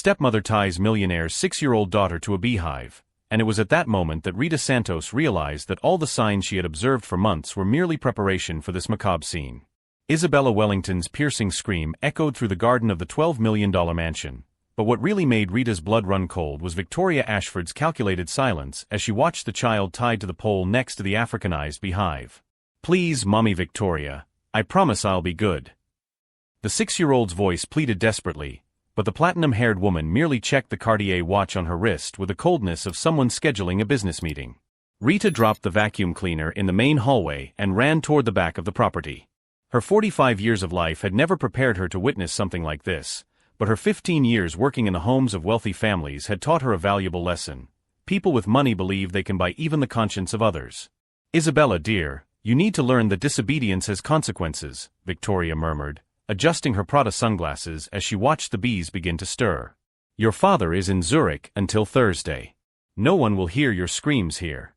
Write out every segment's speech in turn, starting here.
stepmother ties millionaire's 6-year-old daughter to a beehive, and it was at that moment that Rita Santos realized that all the signs she had observed for months were merely preparation for this macabre scene. Isabella Wellington's piercing scream echoed through the garden of the $12 million mansion, but what really made Rita's blood run cold was Victoria Ashford's calculated silence as she watched the child tied to the pole next to the Africanized beehive. "Please, Mommy Victoria, I promise I'll be good." The 6-year-old's voice pleaded desperately, but the platinum-haired woman merely checked the Cartier watch on her wrist with the coldness of someone scheduling a business meeting. Rita dropped the vacuum cleaner in the main hallway and ran toward the back of the property. Her 45 years of life had never prepared her to witness something like this, but her 15 years working in the homes of wealthy families had taught her a valuable lesson. People with money believe they can buy even the conscience of others. "Isabella, dear, you need to learn that disobedience has consequences," Victoria murmured, adjusting her Prada sunglasses as she watched the bees begin to stir. "Your father is in Zurich until Thursday. No one will hear your screams here."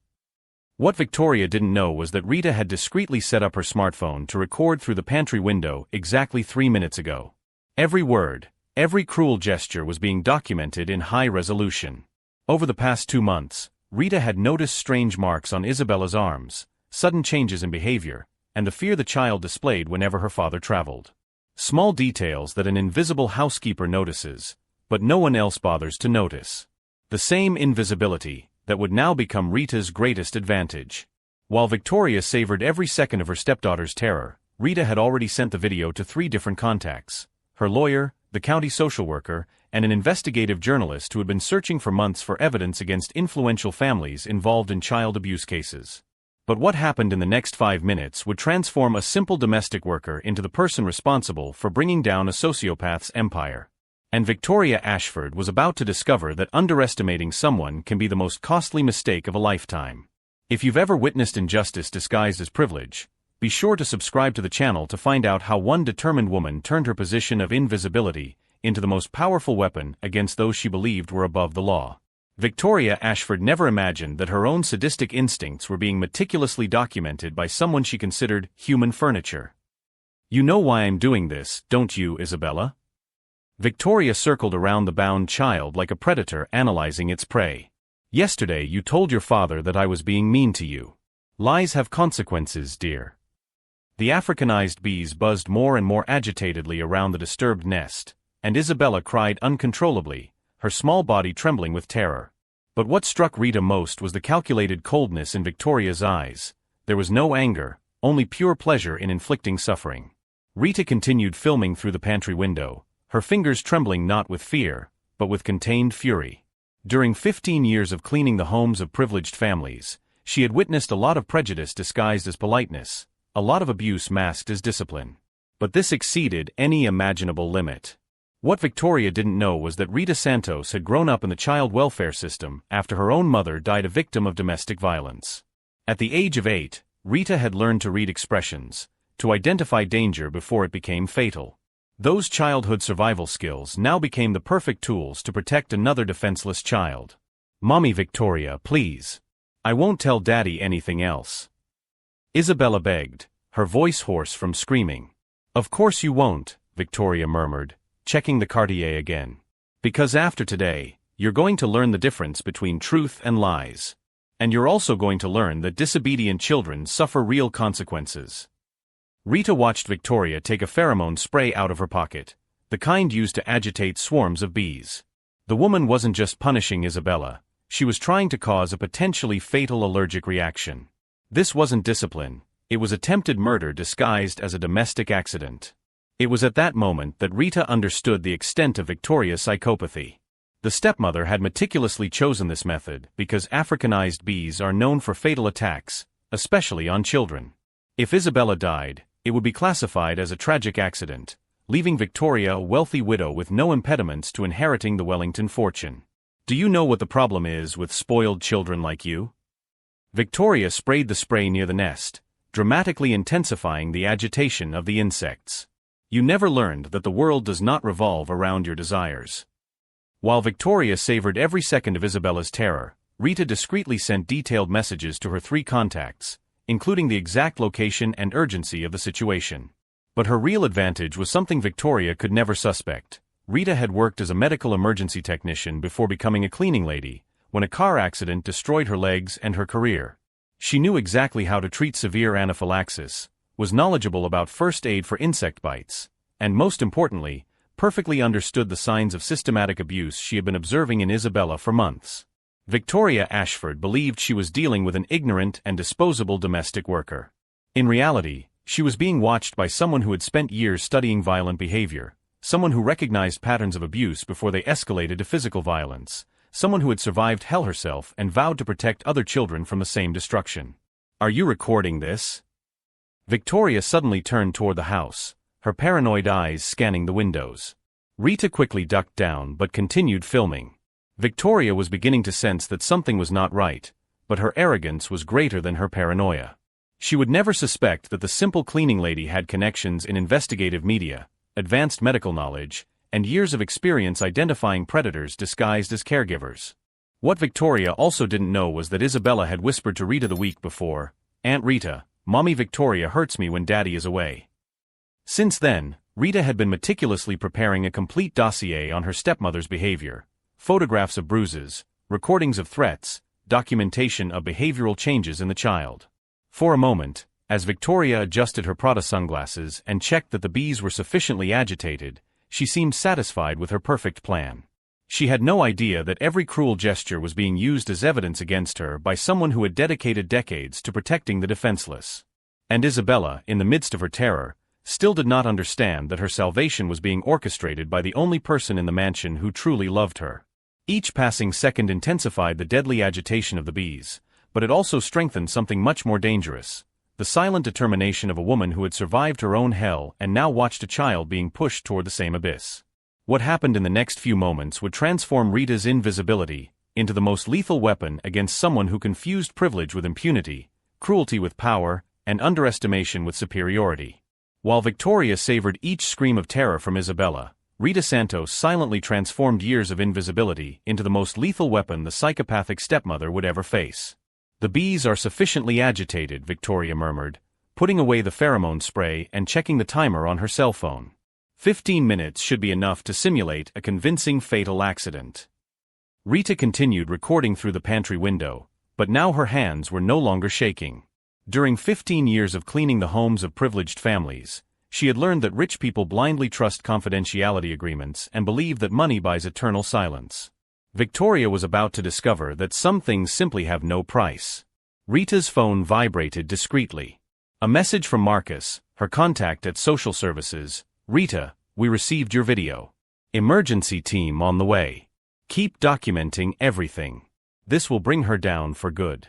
What Victoria didn't know was that Rita had discreetly set up her smartphone to record through the pantry window exactly 3 minutes ago. Every word, every cruel gesture was being documented in high resolution. Over the past 2 months, Rita had noticed strange marks on Isabella's arms, sudden changes in behavior, and the fear the child displayed whenever her father traveled. Small details that an invisible housekeeper notices, but no one else bothers to notice. The same invisibility that would now become Rita's greatest advantage. While Victoria savored every second of her stepdaughter's terror, Rita had already sent the video to 3 different contacts: her lawyer, the county social worker, and an investigative journalist who had been searching for months for evidence against influential families involved in child abuse cases. But what happened in the next 5 minutes would transform a simple domestic worker into the person responsible for bringing down a sociopath's empire. And Victoria Ashford was about to discover that underestimating someone can be the most costly mistake of a lifetime. If you've ever witnessed injustice disguised as privilege, be sure to subscribe to the channel to find out how one determined woman turned her position of invisibility into the most powerful weapon against those she believed were above the law. Victoria Ashford never imagined that her own sadistic instincts were being meticulously documented by someone she considered human furniture. "You know why I'm doing this, don't you, Isabella?" Victoria circled around the bound child like a predator analyzing its prey. "Yesterday you told your father that I was being mean to you. Lies have consequences, dear." The Africanized bees buzzed more and more agitatedly around the disturbed nest, and Isabella cried uncontrollably, her small body trembling with terror. But what struck Rita most was the calculated coldness in Victoria's eyes. There was no anger, only pure pleasure in inflicting suffering. Rita continued filming through the pantry window, her fingers trembling not with fear, but with contained fury. During 15 years of cleaning the homes of privileged families, she had witnessed a lot of prejudice disguised as politeness, a lot of abuse masked as discipline. But this exceeded any imaginable limit. What Victoria didn't know was that Rita Santos had grown up in the child welfare system after her own mother died a victim of domestic violence. At the age of 8, Rita had learned to read expressions, to identify danger before it became fatal. Those childhood survival skills now became the perfect tools to protect another defenseless child. "Mommy Victoria, please. I won't tell Daddy anything else," Isabella begged, her voice hoarse from screaming. "Of course you won't," Victoria murmured, checking the Cartier again. "Because after today, you're going to learn the difference between truth and lies. And you're also going to learn that disobedient children suffer real consequences." Rita watched Victoria take a pheromone spray out of her pocket, the kind used to agitate swarms of bees. The woman wasn't just punishing Isabella, she was trying to cause a potentially fatal allergic reaction. This wasn't discipline, it was attempted murder disguised as a domestic accident. It was at that moment that Rita understood the extent of Victoria's psychopathy. The stepmother had meticulously chosen this method because Africanized bees are known for fatal attacks, especially on children. If Isabella died, it would be classified as a tragic accident, leaving Victoria a wealthy widow with no impediments to inheriting the Wellington fortune. "Do you know what the problem is with spoiled children like you?" Victoria sprayed the spray near the nest, dramatically intensifying the agitation of the insects. "You never learned that the world does not revolve around your desires." While Victoria savored every second of Isabella's terror, Rita discreetly sent detailed messages to her 3 contacts, including the exact location and urgency of the situation. But her real advantage was something Victoria could never suspect. Rita had worked as a medical emergency technician before becoming a cleaning lady, when a car accident destroyed her legs and her career. She knew exactly how to treat severe anaphylaxis, was knowledgeable about first aid for insect bites, and most importantly, perfectly understood the signs of systematic abuse she had been observing in Isabella for months. Victoria Ashford believed she was dealing with an ignorant and disposable domestic worker. In reality, she was being watched by someone who had spent years studying violent behavior, someone who recognized patterns of abuse before they escalated to physical violence, someone who had survived hell herself and vowed to protect other children from the same destruction. "Are you recording this?" Victoria suddenly turned toward the house, her paranoid eyes scanning the windows. Rita quickly ducked down but continued filming. Victoria was beginning to sense that something was not right, but her arrogance was greater than her paranoia. She would never suspect that the simple cleaning lady had connections in investigative media, advanced medical knowledge, and years of experience identifying predators disguised as caregivers. What Victoria also didn't know was that Isabella had whispered to Rita the week before, "Aunt Rita, Mommy Victoria hurts me when Daddy is away." Since then, Rita had been meticulously preparing a complete dossier on her stepmother's behavior, photographs of bruises, recordings of threats, documentation of behavioral changes in the child. For a moment, as Victoria adjusted her Prada sunglasses and checked that the bees were sufficiently agitated, she seemed satisfied with her perfect plan. She had no idea that every cruel gesture was being used as evidence against her by someone who had dedicated decades to protecting the defenseless. And Isabella, in the midst of her terror, still did not understand that her salvation was being orchestrated by the only person in the mansion who truly loved her. Each passing second intensified the deadly agitation of the bees, but it also strengthened something much more dangerous: the silent determination of a woman who had survived her own hell and now watched a child being pushed toward the same abyss. What happened in the next few moments would transform Rita's invisibility into the most lethal weapon against someone who confused privilege with impunity, cruelty with power, and underestimation with superiority. While Victoria savored each scream of terror from Isabella, Rita Santos silently transformed years of invisibility into the most lethal weapon the psychopathic stepmother would ever face. "The bees are sufficiently agitated," Victoria murmured, putting away the pheromone spray and checking the timer on her cell phone. 15 minutes should be enough to simulate a convincing fatal accident. Rita continued recording through the pantry window, but now her hands were no longer shaking. During 15 years of cleaning the homes of privileged families, she had learned that rich people blindly trust confidentiality agreements and believe that money buys eternal silence. Victoria was about to discover that some things simply have no price. Rita's phone vibrated discreetly. A message from Marcus, her contact at social services. "Rita, we received your video. Emergency team on the way. Keep documenting everything. This will bring her down for good."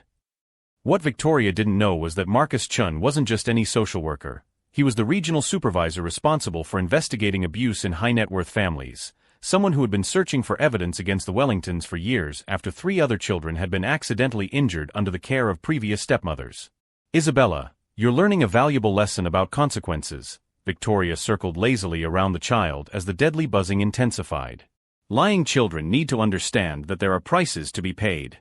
What Victoria didn't know was that Marcus Chun wasn't just any social worker. He was the regional supervisor responsible for investigating abuse in high-net-worth families, someone who had been searching for evidence against the Wellingtons for years after 3 other children had been accidentally injured under the care of previous stepmothers. "Isabella, you're learning a valuable lesson about consequences." Victoria circled lazily around the child as the deadly buzzing intensified. "Lying children need to understand that there are prices to be paid."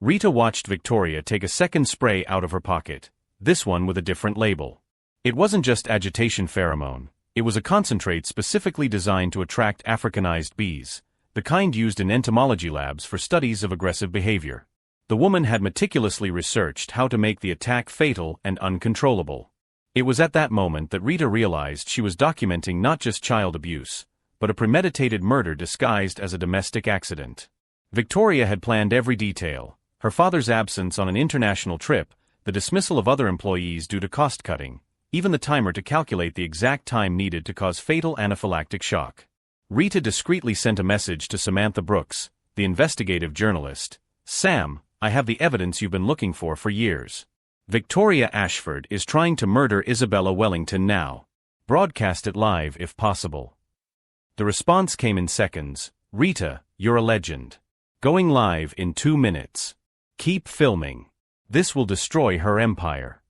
Rita watched Victoria take a second spray out of her pocket, this one with a different label. It wasn't just agitation pheromone, it was a concentrate specifically designed to attract Africanized bees, the kind used in entomology labs for studies of aggressive behavior. The woman had meticulously researched how to make the attack fatal and uncontrollable. It was at that moment that Rita realized she was documenting not just child abuse, but a premeditated murder disguised as a domestic accident. Victoria had planned every detail: her father's absence on an international trip, the dismissal of other employees due to cost-cutting, even the timer to calculate the exact time needed to cause fatal anaphylactic shock. Rita discreetly sent a message to Samantha Brooks, the investigative journalist. "Sam, I have the evidence you've been looking for years. Victoria Ashford is trying to murder Isabella Wellington now. Broadcast it live if possible." The response came in seconds. "Rita, you're a legend. Going live in 2 minutes. Keep filming. This will destroy her empire."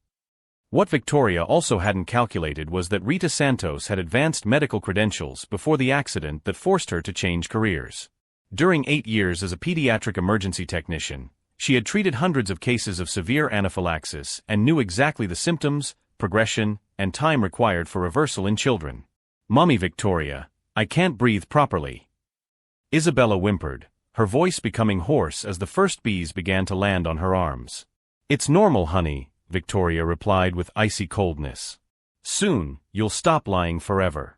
What Victoria also hadn't calculated was that Rita Santos had advanced medical credentials before the accident that forced her to change careers. During 8 years as a pediatric emergency technician, she had treated hundreds of cases of severe anaphylaxis and knew exactly the symptoms, progression, and time required for reversal in children. "Mommy Victoria, I can't breathe properly. Isabella whimpered, her voice becoming hoarse as the first bees began to land on her arms. It's normal, honey, Victoria replied with icy coldness. Soon, you'll stop lying forever.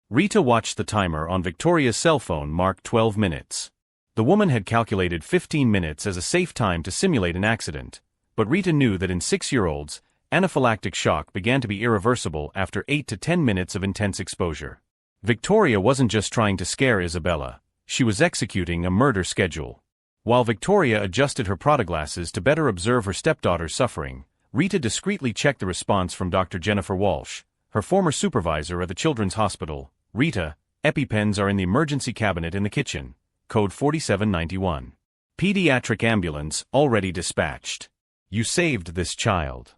Rita watched the timer on Victoria's cell phone mark 12 minutes. The woman had calculated 15 minutes as a safe time to simulate an accident, but Rita knew that in 6-year-olds, anaphylactic shock began to be irreversible after 8 to 10 minutes of intense exposure. Victoria wasn't just trying to scare Isabella, she was executing a murder schedule. While Victoria adjusted her Prada glasses to better observe her stepdaughter's suffering, Rita discreetly checked the response from Dr. Jennifer Walsh, her former supervisor at the Children's Hospital. Rita, EpiPens are in the emergency cabinet in the kitchen. Code 4791. Pediatric ambulance already dispatched. You saved this child.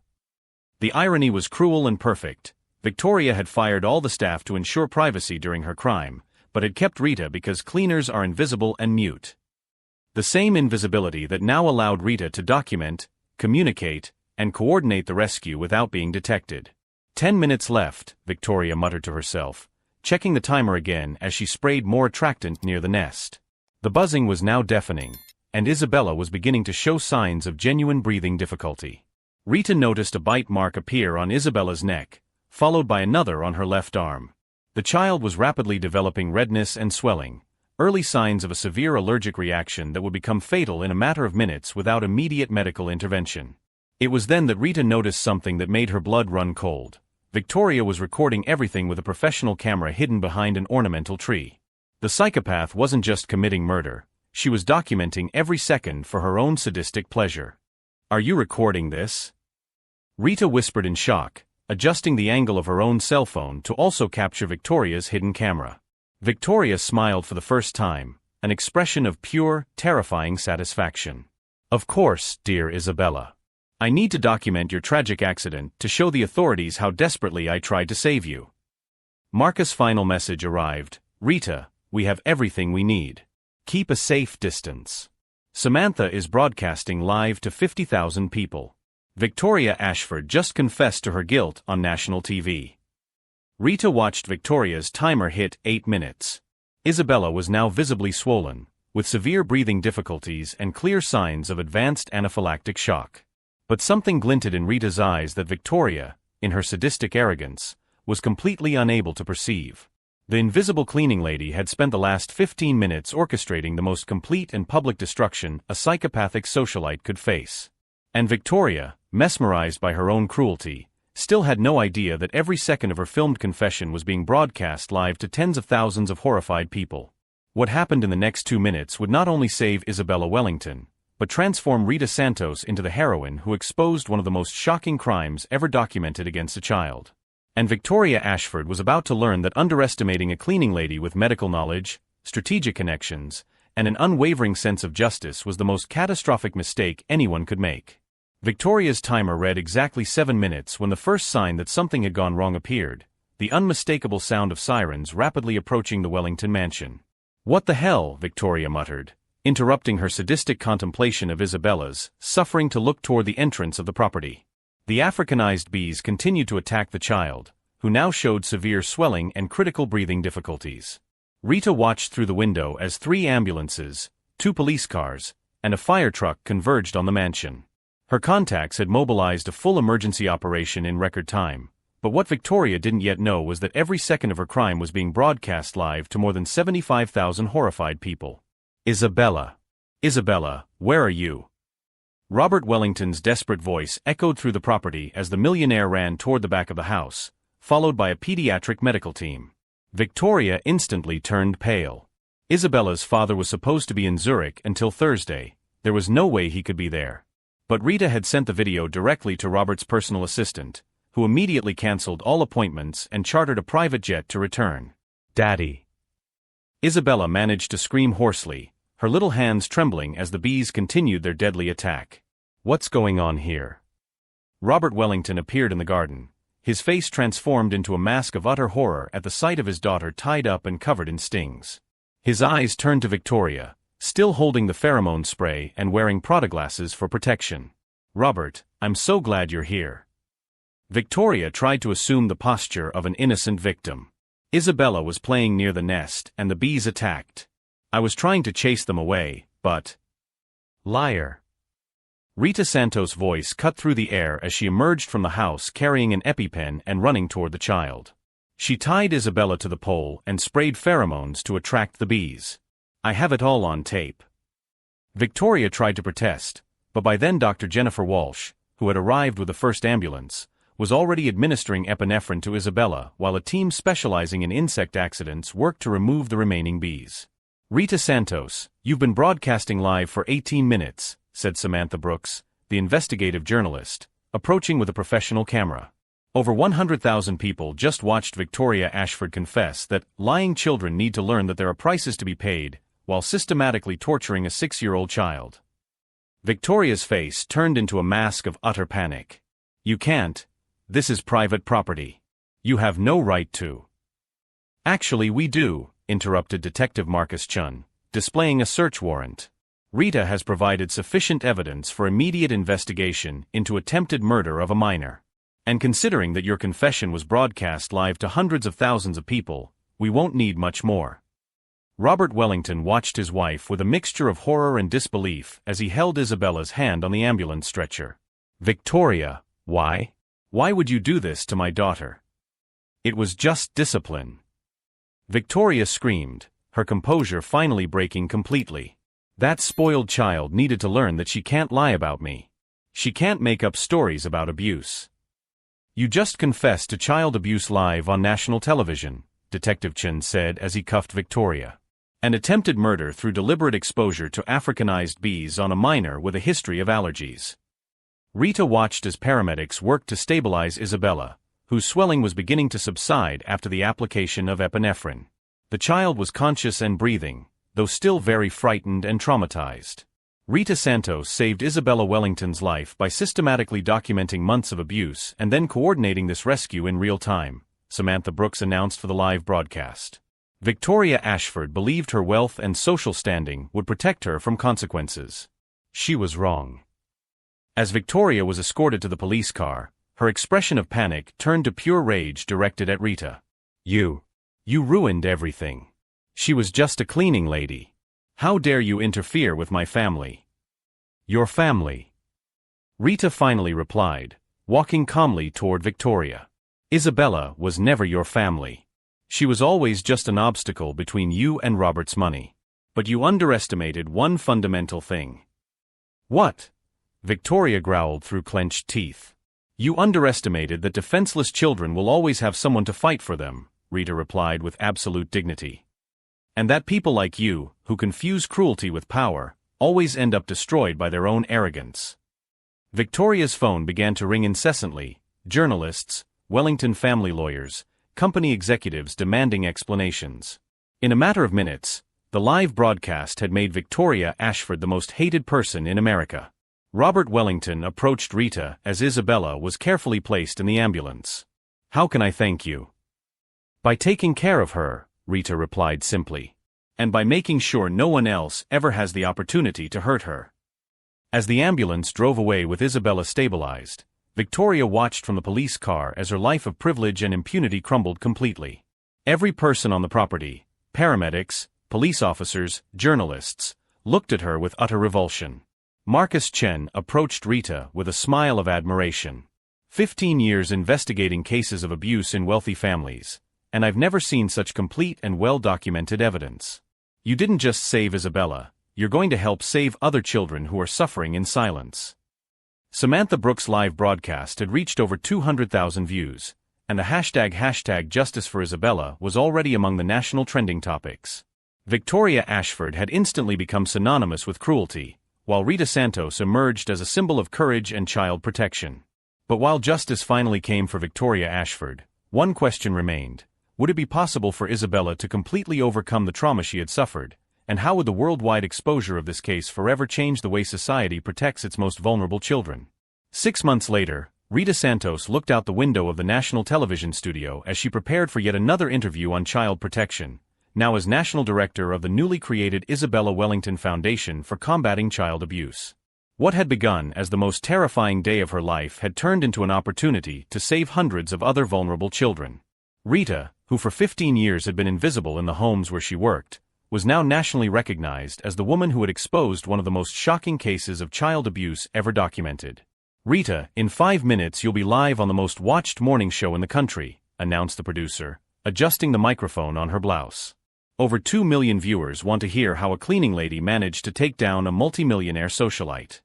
The irony was cruel and perfect. Victoria had fired all the staff to ensure privacy during her crime, but had kept Rita because cleaners are invisible and mute. The same invisibility that now allowed Rita to document, communicate, and coordinate the rescue without being detected. 10 minutes left, Victoria muttered to herself, checking the timer again as she sprayed more attractant near the nest. The buzzing was now deafening, and Isabella was beginning to show signs of genuine breathing difficulty. Rita noticed a bite mark appear on Isabella's neck, followed by another on her left arm. The child was rapidly developing redness and swelling, early signs of a severe allergic reaction that would become fatal in a matter of minutes without immediate medical intervention. It was then that Rita noticed something that made her blood run cold. Victoria was recording everything with a professional camera hidden behind an ornamental tree. The psychopath wasn't just committing murder, she was documenting every second for her own sadistic pleasure. Are you recording this? Rita whispered in shock, adjusting the angle of her own cell phone to also capture Victoria's hidden camera. Victoria smiled for the first time, an expression of pure, terrifying satisfaction. Of course, dear Isabella. I need to document your tragic accident to show the authorities how desperately I tried to save you. Marcus' final message arrived. Rita, we have everything we need. Keep a safe distance. Samantha is broadcasting live to 50,000 people. Victoria Ashford just confessed to her guilt on national TV. Rita watched Victoria's timer hit 8 minutes. Isabella was now visibly swollen, with severe breathing difficulties and clear signs of advanced anaphylactic shock. But something glinted in Rita's eyes that Victoria, in her sadistic arrogance, was completely unable to perceive. The invisible cleaning lady had spent the last 15 minutes orchestrating the most complete and public destruction a psychopathic socialite could face. And Victoria, mesmerized by her own cruelty, still had no idea that every second of her filmed confession was being broadcast live to tens of thousands of horrified people. What happened in the next 2 minutes would not only save Isabella Wellington, but transform Rita Santos into the heroine who exposed one of the most shocking crimes ever documented against a child. And Victoria Ashford was about to learn that underestimating a cleaning lady with medical knowledge, strategic connections, and an unwavering sense of justice was the most catastrophic mistake anyone could make. Victoria's timer read exactly 7 minutes when the first sign that something had gone wrong appeared, the unmistakable sound of sirens rapidly approaching the Wellington mansion. What the hell, Victoria muttered, interrupting her sadistic contemplation of Isabella's suffering to look toward the entrance of the property. The Africanized bees continued to attack the child, who now showed severe swelling and critical breathing difficulties. Rita watched through the window as 3 ambulances, 2 police cars, and a fire truck converged on the mansion. Her contacts had mobilized a full emergency operation in record time, but what Victoria didn't yet know was that every second of her crime was being broadcast live to more than 75,000 horrified people. Isabella. Isabella, where are you? Robert Wellington's desperate voice echoed through the property as the millionaire ran toward the back of the house, followed by a pediatric medical team. Victoria instantly turned pale. Isabella's father was supposed to be in Zurich until Thursday. There was no way he could be there. But Rita had sent the video directly to Robert's personal assistant, who immediately canceled all appointments and chartered a private jet to return. Daddy. Isabella managed to scream hoarsely, her little hands trembling as the bees continued their deadly attack. What's going on here? Robert Wellington appeared in the garden, his face transformed into a mask of utter horror at the sight of his daughter tied up and covered in stings. His eyes turned to Victoria, still holding the pheromone spray and wearing Prada glasses for protection. Robert, I'm so glad you're here. Victoria tried to assume the posture of an innocent victim. Isabella was playing near the nest and the bees attacked. I was trying to chase them away, but... Liar. Rita Santos' voice cut through the air as she emerged from the house carrying an EpiPen and running toward the child. She tied Isabella to the pole and sprayed pheromones to attract the bees. I have it all on tape. Victoria tried to protest, but by then Dr. Jennifer Walsh, who had arrived with the first ambulance, was already administering epinephrine to Isabella while a team specializing in insect accidents worked to remove the remaining bees. Rita Santos, you've been broadcasting live for 18 minutes, said Samantha Brooks, the investigative journalist, approaching with a professional camera. Over 100,000 people just watched Victoria Ashford confess that lying children need to learn that there are prices to be paid, while systematically torturing a 6-year-old child. Victoria's face turned into a mask of utter panic. You can't. This is private property. You have no right to. Actually we do, interrupted Detective Marcus Chun, displaying a search warrant. Rita has provided sufficient evidence for immediate investigation into attempted murder of a minor. And considering that your confession was broadcast live to hundreds of thousands of people, we won't need much more. Robert Wellington watched his wife with a mixture of horror and disbelief as he held Isabella's hand on the ambulance stretcher. Victoria, why? Why would you do this to my daughter? It was just discipline. Victoria screamed, her composure finally breaking completely. That spoiled child needed to learn that she can't lie about me. She can't make up stories about abuse. You just confessed to child abuse live on national television, Detective Chin said as he cuffed Victoria. An attempted murder through deliberate exposure to Africanized bees on a minor with a history of allergies. Rita watched as paramedics worked to stabilize Isabella, whose swelling was beginning to subside after the application of epinephrine. The child was conscious and breathing, though still very frightened and traumatized. Rita Santos saved Isabella Wellington's life by systematically documenting months of abuse and then coordinating this rescue in real time, Samantha Brooks announced for the live broadcast. Victoria Ashford believed her wealth and social standing would protect her from consequences. She was wrong. As Victoria was escorted to the police car, her expression of panic turned to pure rage directed at Rita. You ruined everything. She was just a cleaning lady. How dare you interfere with my family? Your family. Rita finally replied, walking calmly toward Victoria. Isabella was never your family. She was always just an obstacle between you and Robert's money. But you underestimated one fundamental thing. What? Victoria growled through clenched teeth. You underestimated that defenseless children will always have someone to fight for them, Rita replied with absolute dignity. And that people like you, who confuse cruelty with power, always end up destroyed by their own arrogance. Victoria's phone began to ring incessantly, journalists, Wellington family lawyers, company executives demanding explanations. In a matter of minutes, the live broadcast had made Victoria Ashford the most hated person in America. Robert Wellington approached Rita as Isabella was carefully placed in the ambulance. How can I thank you? By taking care of her, Rita replied simply. And by making sure no one else ever has the opportunity to hurt her. As the ambulance drove away with Isabella stabilized, Victoria watched from the police car as her life of privilege and impunity crumbled completely. Every person on the property, paramedics, police officers, journalists, looked at her with utter revulsion. Marcus Chen approached Rita with a smile of admiration. 15 years investigating cases of abuse in wealthy families, and I've never seen such complete and well-documented evidence. You didn't just save Isabella, you're going to help save other children who are suffering in silence. Samantha Brooks' live broadcast had reached over 200,000 views, and the hashtag Justice for Isabella was already among the national trending topics. Victoria Ashford had instantly become synonymous with cruelty, while Rita Santos emerged as a symbol of courage and child protection. But while justice finally came for Victoria Ashford, one question remained. Would it be possible for Isabella to completely overcome the trauma she had suffered, and how would the worldwide exposure of this case forever change the way society protects its most vulnerable children? 6 months later, Rita Santos looked out the window of the national television studio as she prepared for yet another interview on child protection, now as National Director of the newly created Isabella Wellington Foundation for Combating Child Abuse. What had begun as the most terrifying day of her life had turned into an opportunity to save hundreds of other vulnerable children. Rita, who for 15 years had been invisible in the homes where she worked, was now nationally recognized as the woman who had exposed one of the most shocking cases of child abuse ever documented. "Rita, in 5 minutes you'll be live on the most watched morning show in the country," announced the producer, adjusting the microphone on her blouse. Over 2 million viewers want to hear how a cleaning lady managed to take down a multimillionaire socialite.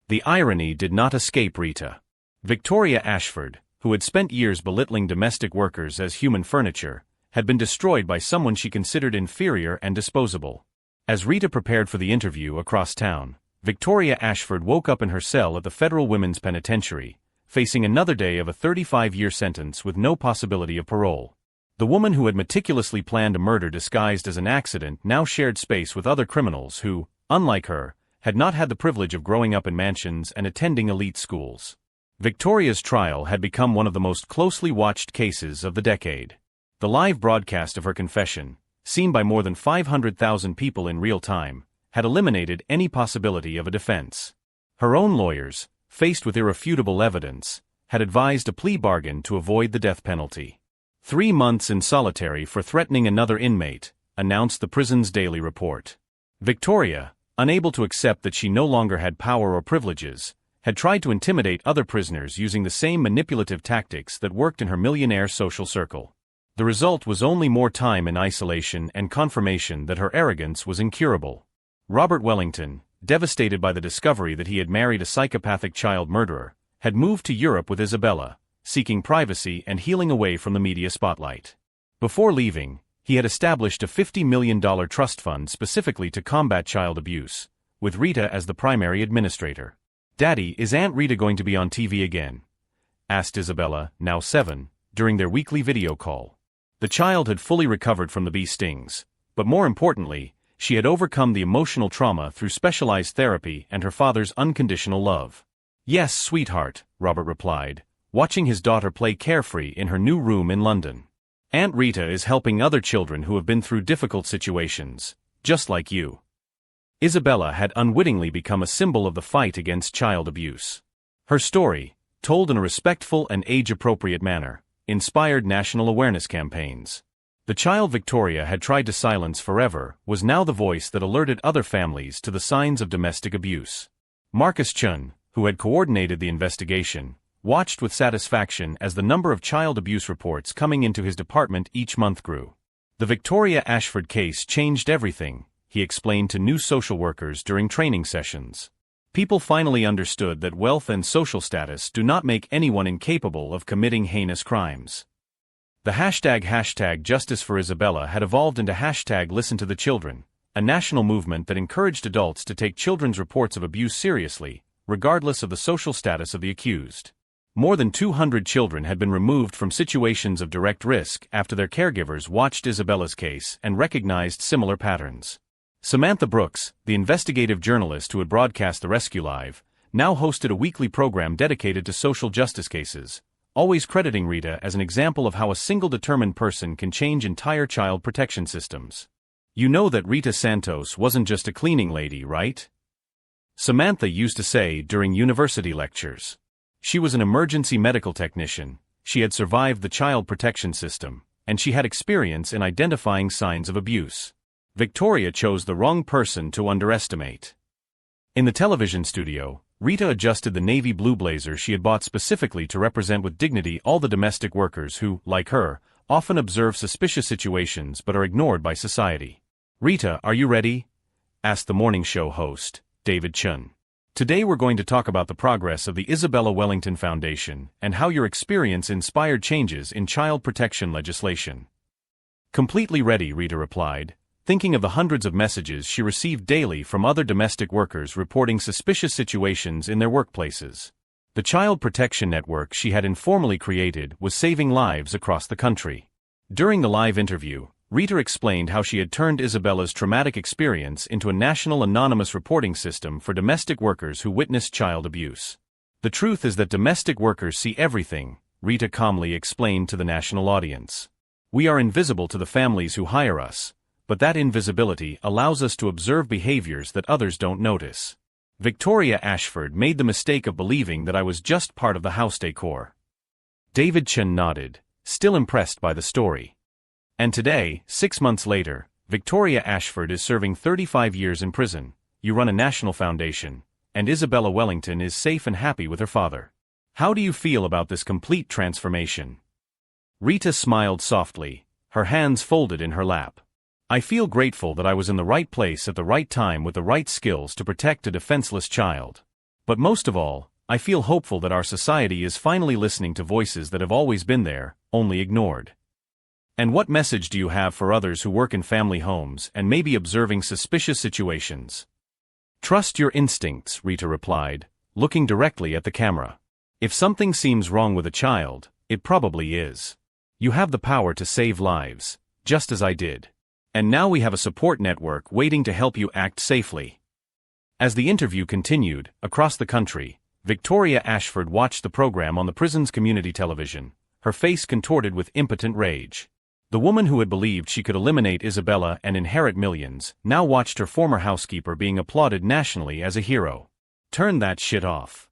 The irony did not escape Rita. Victoria Ashford, who had spent years belittling domestic workers as human furniture, had been destroyed by someone she considered inferior and disposable. As Rita prepared for the interview across town, Victoria Ashford woke up in her cell at the Federal Women's Penitentiary, facing another day of a 35-year sentence with no possibility of parole. The woman who had meticulously planned a murder disguised as an accident now shared space with other criminals who, unlike her, had not had the privilege of growing up in mansions and attending elite schools. Victoria's trial had become one of the most closely watched cases of the decade. The live broadcast of her confession, seen by more than 500,000 people in real time, had eliminated any possibility of a defense. Her own lawyers, faced with irrefutable evidence, had advised a plea bargain to avoid the death penalty. 3 months in solitary for threatening another inmate, announced the prison's daily report. Victoria, unable to accept that she no longer had power or privileges, had tried to intimidate other prisoners using the same manipulative tactics that worked in her millionaire social circle. The result was only more time in isolation and confirmation that her arrogance was incurable. Robert Wellington, devastated by the discovery that he had married a psychopathic child murderer, had moved to Europe with Isabella, seeking privacy and healing away from the media spotlight. Before leaving, he had established a $50 million trust fund specifically to combat child abuse, with Rita as the primary administrator. "Daddy, is Aunt Rita going to be on TV again?" asked Isabella, now 7, during their weekly video call. The child had fully recovered from the bee stings, but more importantly, she had overcome the emotional trauma through specialized therapy and her father's unconditional love. "Yes, sweetheart," Robert replied, watching his daughter play carefree in her new room in London. "Aunt Rita is helping other children who have been through difficult situations, just like you." Isabella had unwittingly become a symbol of the fight against child abuse. Her story, told in a respectful and age-appropriate manner, inspired national awareness campaigns. The child Victoria had tried to silence forever was now the voice that alerted other families to the signs of domestic abuse. Marcus Chun, who had coordinated the investigation, watched with satisfaction as the number of child abuse reports coming into his department each month grew. "The Victoria Ashford case changed everything," he explained to new social workers during training sessions. "People finally understood that wealth and social status do not make anyone incapable of committing heinous crimes." The hashtag Justice for Isabella had evolved into hashtag Listen to the Children, a national movement that encouraged adults to take children's reports of abuse seriously, regardless of the social status of the accused. More than 200 children had been removed from situations of direct risk after their caregivers watched Isabella's case and recognized similar patterns. Samantha Brooks, the investigative journalist who had broadcast the rescue live, now hosted a weekly program dedicated to social justice cases, always crediting Rita as an example of how a single determined person can change entire child protection systems. "You know that Rita Santos wasn't just a cleaning lady, right?" Samantha used to say during university lectures. "She was an emergency medical technician, she had survived the child protection system, and she had experience in identifying signs of abuse. Victoria chose the wrong person to underestimate." In the television studio, Rita adjusted the navy blue blazer she had bought specifically to represent with dignity all the domestic workers who, like her, often observe suspicious situations but are ignored by society. "Rita, are you ready?" asked the morning show host, David Chun. "Today we're going to talk about the progress of the Isabella Wellington Foundation and how your experience inspired changes in child protection legislation." "Completely ready," Rita replied, thinking of the hundreds of messages she received daily from other domestic workers reporting suspicious situations in their workplaces. The child protection network she had informally created was saving lives across the country. During the live interview, Rita explained how she had turned Isabella's traumatic experience into a national anonymous reporting system for domestic workers who witnessed child abuse. "The truth is that domestic workers see everything," Rita calmly explained to the national audience. "We are invisible to the families who hire us, but that invisibility allows us to observe behaviors that others don't notice. Victoria Ashford made the mistake of believing that I was just part of the house decor." David Chen nodded, still impressed by the story. And today, 6 months later, Victoria Ashford is serving 35 years in prison. You run a national foundation, and Isabella Wellington is safe and happy with her father. How do you feel about this complete transformation? Rita smiled softly, her hands folded in her lap. I feel grateful that I was in the right place at the right time with the right skills to protect a defenseless child. But most of all, I feel hopeful that our society is finally listening to voices that have always been there, only ignored. And what message do you have for others who work in family homes and may be observing suspicious situations? Trust your instincts, Rita replied, looking directly at the camera. If something seems wrong with a child, it probably is. You have the power to save lives, just as I did. And now we have a support network waiting to help you act safely. As the interview continued, across the country, Victoria Ashford watched the program on the prison's community television, her face contorted with impotent rage. The woman who had believed she could eliminate Isabella and inherit millions, now watched her former housekeeper being applauded nationally as a hero. Turn that shit off.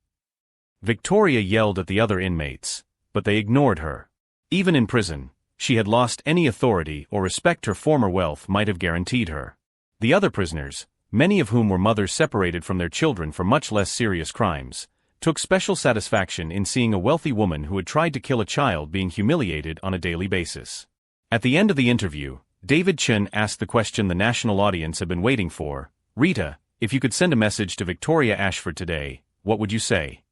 Victoria yelled at the other inmates, but they ignored her. Even in prison, she had lost any authority or respect her former wealth might have guaranteed her. The other prisoners, many of whom were mothers separated from their children for much less serious crimes, took special satisfaction in seeing a wealthy woman who had tried to kill a child being humiliated on a daily basis. At the end of the interview, David Chen asked the question the national audience had been waiting for. Rita, if you could send a message to Victoria Ashford today, what would you say?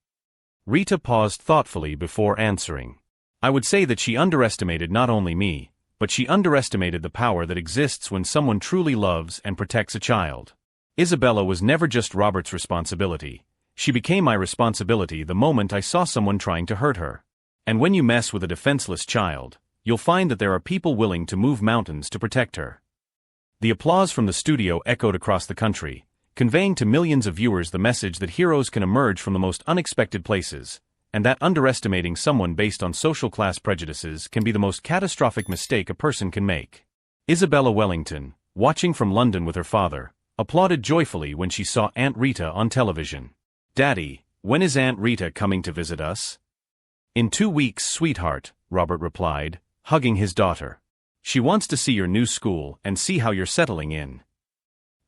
Rita paused thoughtfully before answering. I would say that she underestimated not only me, but she underestimated the power that exists when someone truly loves and protects a child. Isabella was never just Robert's responsibility. She became my responsibility the moment I saw someone trying to hurt her. And when you mess with a defenseless child, you'll find that there are people willing to move mountains to protect her. The applause from the studio echoed across the country, conveying to millions of viewers the message that heroes can emerge from the most unexpected places, and that underestimating someone based on social class prejudices can be the most catastrophic mistake a person can make. Isabella Wellington, watching from London with her father, applauded joyfully when she saw Aunt Rita on television. Daddy, when is Aunt Rita coming to visit us? In 2 weeks, sweetheart, Robert replied, hugging his daughter. She wants to see your new school and see how you're settling in.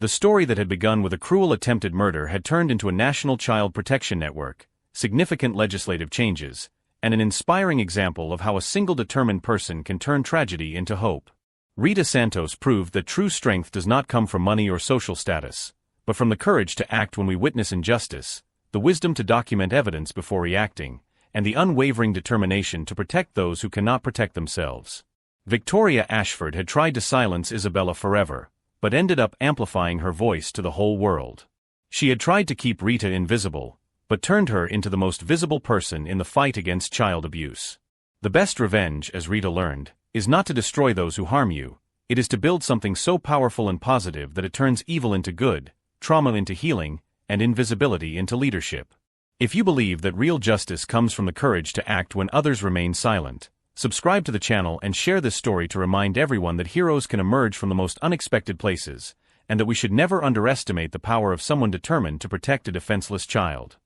The story that had begun with a cruel attempted murder had turned into a national child protection network, significant legislative changes, and an inspiring example of how a single determined person can turn tragedy into hope. Rita Santos proved that true strength does not come from money or social status, but from the courage to act when we witness injustice, the wisdom to document evidence before reacting, and the unwavering determination to protect those who cannot protect themselves. Victoria Ashford had tried to silence Isabella forever, but ended up amplifying her voice to the whole world. She had tried to keep Rita invisible, but turned her into the most visible person in the fight against child abuse. The best revenge, as Rita learned, is not to destroy those who harm you, it is to build something so powerful and positive that it turns evil into good, trauma into healing, and invisibility into leadership. If you believe that real justice comes from the courage to act when others remain silent, subscribe to the channel and share this story to remind everyone that heroes can emerge from the most unexpected places, and that we should never underestimate the power of someone determined to protect a defenseless child.